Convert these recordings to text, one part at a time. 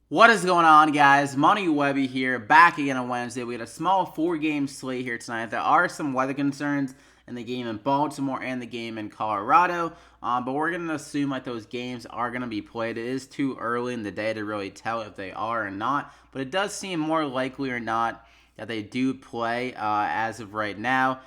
What is going on, guys? Money Webby here, back again on Wednesday. We had a small four-game slate here tonight. There are some weather concerns in the game in Baltimore and the game in Colorado, but we're going to assume that those games are going to be played. It is too early in the day to really tell if they are or not, but it does seem more likely or not that they do play as of right now.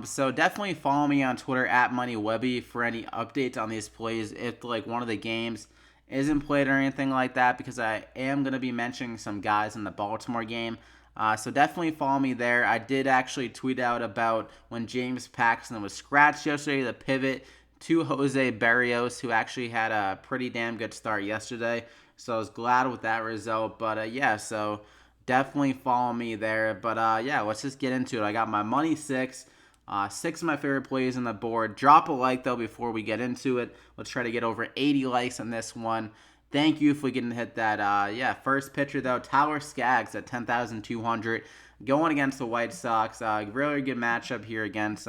So definitely follow me on Twitter at MoneyWebby for any updates on these plays if like one of the games isn't played or anything like that, because I am going to be mentioning some guys in the Baltimore game. So definitely follow me there. I did actually tweet out about when James Paxton was scratched yesterday, the pivot to Jose Berrios, who actually had a pretty damn good start yesterday. So I was glad with that result. But yeah, so definitely follow me there. But yeah, let's just get into it. I got my money six. Six of my favorite plays on the board. Drop a like, though, before we get into it. Let's try to get over 80 likes on this one. Thank you if we can hit that. Yeah, first pitcher, though, Tyler Skaggs at 10,200. Going against the White Sox. Really good matchup here against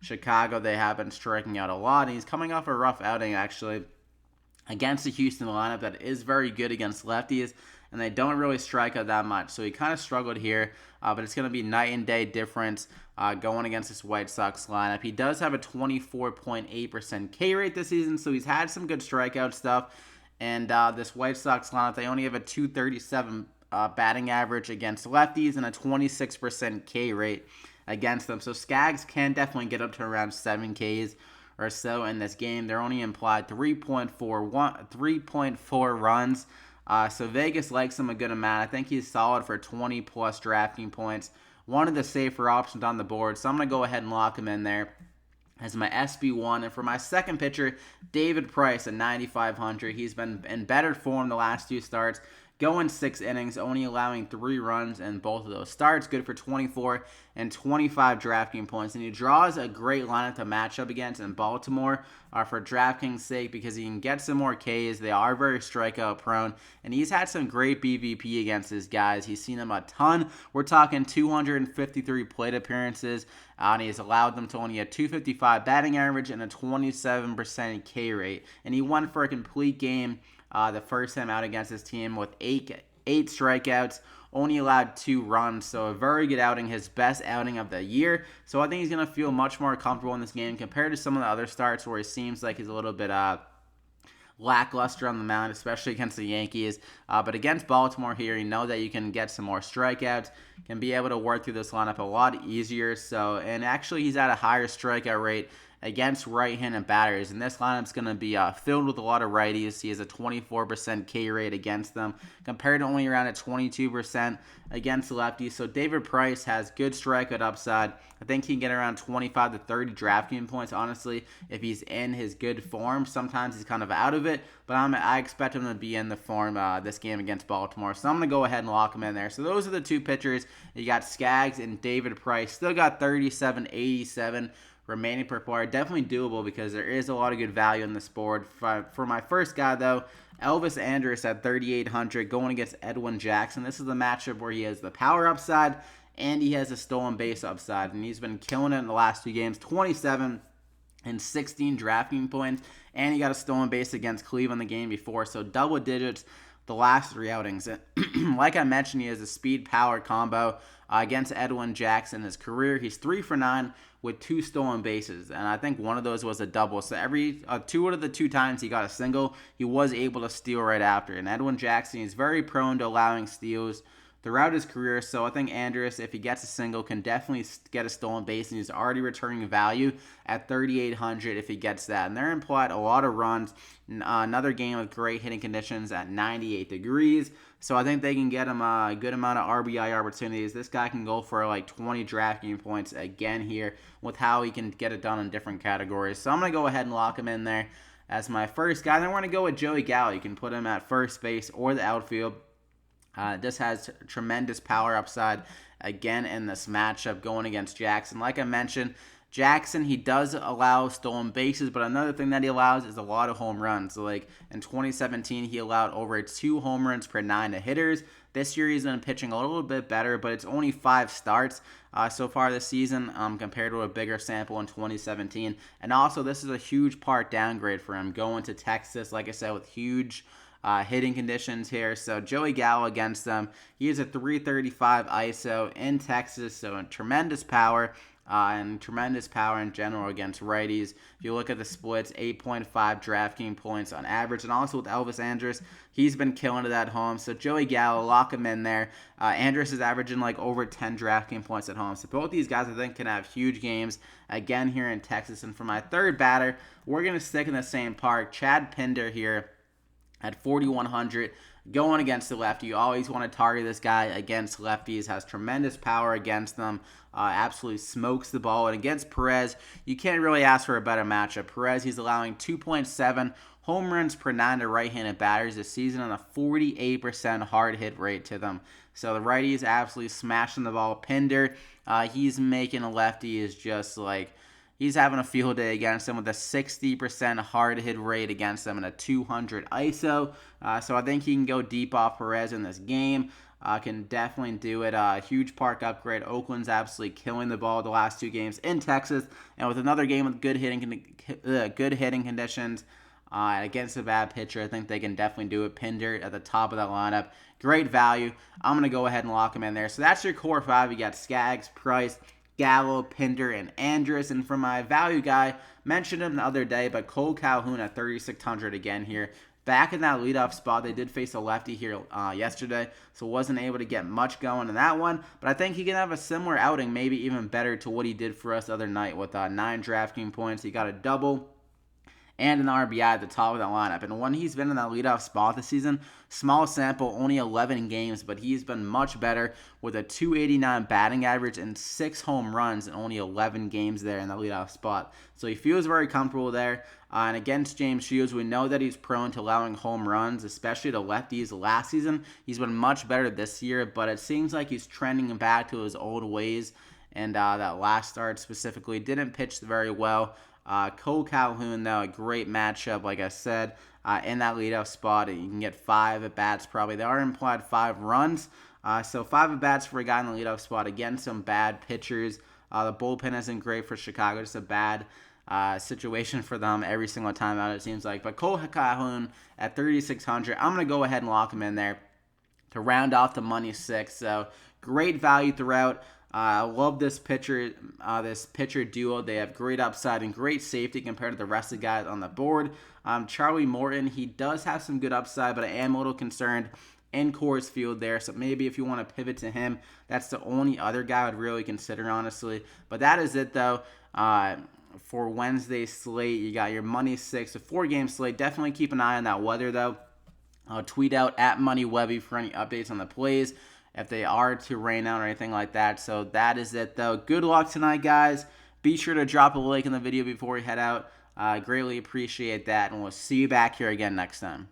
Chicago. They have been striking out a lot. And he's coming off a rough outing, actually, against the Houston lineup that is very good against lefties, and they don't really strike out that much. So he kind of struggled here, but it's going to be night and day difference going against this White Sox lineup. He does have a 24.8% K rate this season, so he's had some good strikeout stuff. And this White Sox lineup, they only have a 237 batting average against lefties and a 26% K rate against them. So Skaggs can definitely get up to around 7 Ks or so in this game. They're only implied 3.4 runs. So Vegas likes him a good amount. I think he's solid for 20 plus drafting points. One of the safer options on the board. So I'm going to go ahead and lock him in there as my SB1. And for my second pitcher, David Price at 9,500. He's been in better form the last two starts. Going 6 innings, only allowing 3 runs in both of those starts. Good for 24 and 25 drafting points. And he draws a great lineup to match up against in Baltimore for DraftKings' sake, because he can get some more Ks. They are very strikeout prone. And he's had some great BVP against his guys. He's seen them a ton. We're talking 253 plate appearances. And he's allowed them to only a 255 batting average and a 27% K rate. And he won for a complete game the first time out against his team with eight strikeouts, only allowed 2 runs. So a very good outing, his best outing of the year. So I think he's going to feel much more comfortable in this game compared to some of the other starts where he seems like he's a little bit lackluster on the mound, especially against the Yankees. But against Baltimore here, you know that you can get some more strikeouts, can be able to work through this lineup a lot easier. So, and actually he's at a higher strikeout rate against right-handed batters, and this lineup's going to be filled with a lot of righties. He has a 24% K rate against them, compared to only around a 22% against lefties. So David Price has good strikeout upside. I think he can get around 25 to 30 drafting points, honestly, if he's in his good form. Sometimes he's kind of out of it, but I expect him to be in the form this game against Baltimore. So I'm going to go ahead and lock him in there. So those are the two pitchers. You got Skaggs and David Price. Still got 37.87 remaining per player. Definitely doable because there is a lot of good value on this board. For my first guy, though, Elvis Andrus at 3,800 going against Edwin Jackson. This is the matchup where he has the power upside and he has a stolen base upside. And he's been killing it in the last 2 games. 27 and 16 drafting points. And he got a stolen base against Cleveland the game before. So double digits the last 3 outings. Like I mentioned, he has a speed-power combo against Edwin Jackson in his career. He's 3 for 9 with 2 stolen bases, and I think one of those was a double. So every 2 out of the 2 times he got a single, he was able to steal right after. And Edwin Jackson is very prone to allowing steals throughout his career. So I think Andrus, if he gets a single, can definitely get a stolen base, and he's already returning value at 3,800 if he gets that. And they're implied a lot of runs. Another game with great hitting conditions at 98 degrees. So I think they can get him a good amount of RBI opportunities. This guy can go for like 20 drafting points again here with how he can get it done in different categories. So I'm going to go ahead and lock him in there as my first guy. Then we're going to go with Joey Gallo. You can put him at first base or the outfield. This has tremendous power upside again in this matchup going against Jackson. Like I mentioned, Jackson, he does allow stolen bases, but another thing that he allows is a lot of home runs. So like in 2017, he allowed over 2 home runs per 9 to hitters. This year, he's been pitching a little bit better, but it's only 5 starts so far this season compared to a bigger sample in 2017. And also, this is a huge part downgrade for him going to Texas, like I said, with huge hitting conditions here. So Joey Gallo against them. He is a 335 ISO in Texas, so tremendous power. And tremendous power in general against righties. If you look at the splits, 8.5 DraftKings points on average. And also with Elvis Andrus, he's been killing it at home. So Joey Gallo, lock him in there. Andrus is averaging like over 10 DraftKings points at home. So both these guys, I think, can have huge games again here in Texas. And for my third batter, we're going to stick in the same park. Chad Pender here at 4,100. Going against the lefty. You always want to target this guy against lefties. Has tremendous power against them. Absolutely smokes the ball. And against Perez, you can't really ask for a better matchup. Perez, he's allowing 2.7 home runs per 9 to right-handed batters this season on a 48% hard hit rate to them. So the righty is absolutely smashing the ball. Pender, he's making a lefty is just like... He's having a field day against them with a 60% hard hit rate against them and a 200 ISO. So I think he can go deep off Perez in this game. Can definitely do it. Huge park upgrade. Oakland's absolutely killing the ball the last 2 games in Texas. And with another game with good hitting conditions against a bad pitcher, I think they can definitely do it. Pender at the top of that lineup. Great value. I'm going to go ahead and lock him in there. So that's your core 5. You got Skaggs, Price, Gallo, Pender, and Andrus. And for my value guy, mentioned him the other day, but Cole Calhoun at 3,600 again here. Back in that leadoff spot, they did face a lefty here yesterday, so wasn't able to get much going in that one. But I think he can have a similar outing, maybe even better to what he did for us the other night with 9 DraftKings points. He got a double and an RBI at the top of the lineup. And when he's been in that leadoff spot this season, small sample, only 11 games, but he's been much better with a 289 batting average and 6 home runs in only 11 games there in the leadoff spot. So he feels very comfortable there. And against James Shields, we know that he's prone to allowing home runs, especially to lefties. Last season, he's been much better this year, but it seems like he's trending back to his old ways. And that last start specifically didn't pitch very well. Cole Calhoun, though, a great matchup, like I said, in that leadoff spot. You can get 5 at-bats probably. They are implied 5 runs. So 5 at-bats for a guy in the leadoff spot against some bad pitchers. The bullpen isn't great for Chicago. Just a bad situation for them every single time out, it seems like. But Cole Calhoun at 3,600. I'm going to go ahead and lock him in there to round off the money 6. So great value throughout. I love this pitcher duo. They have great upside and great safety compared to the rest of the guys on the board. Charlie Morton, he does have some good upside, but I am a little concerned in Coors Field there. So maybe if you want to pivot to him, that's the only other guy I'd really consider, honestly. But that is it, though. For Wednesday's slate, you got your money 6, a 4-game slate. Definitely keep an eye on that weather, though. Tweet out at MoneyWebby for any updates on the plays, if they are to rain out or anything like that. So that is it, though. Good luck tonight, guys. Be sure to drop a like in the video before you head out. Greatly appreciate that, and we'll see you back here again next time.